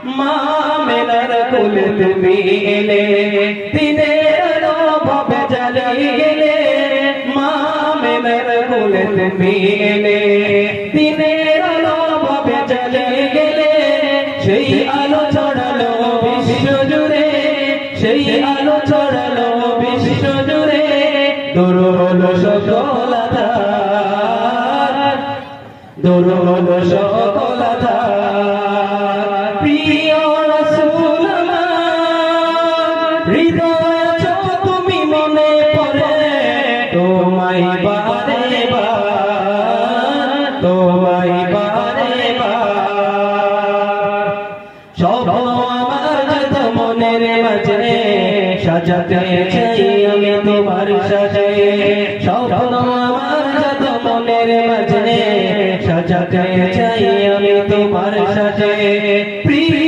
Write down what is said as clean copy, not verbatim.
মামেনার কুলে তুমি এলে দিনের আলো ভাবে জ্বালিয়ে গেলে মামেনার কুলে তুমি এলে দিনের আলো ভাবে জ্বালিয়ে গেলে সেই আলো ছড়ালো বিশ্ব জুড়ে সেই আলো ছড়ালো বিশ্ব জুড়ে দূর হলো সকল আঁধার দূর হলো সকল আঁধার প্রিয় রাসূল আমার হৃদয় তুমি মনে পড়ে তোমায় বারে বার তোমায় বারে বার সব আমার যত মনের মাঝে সাজাতে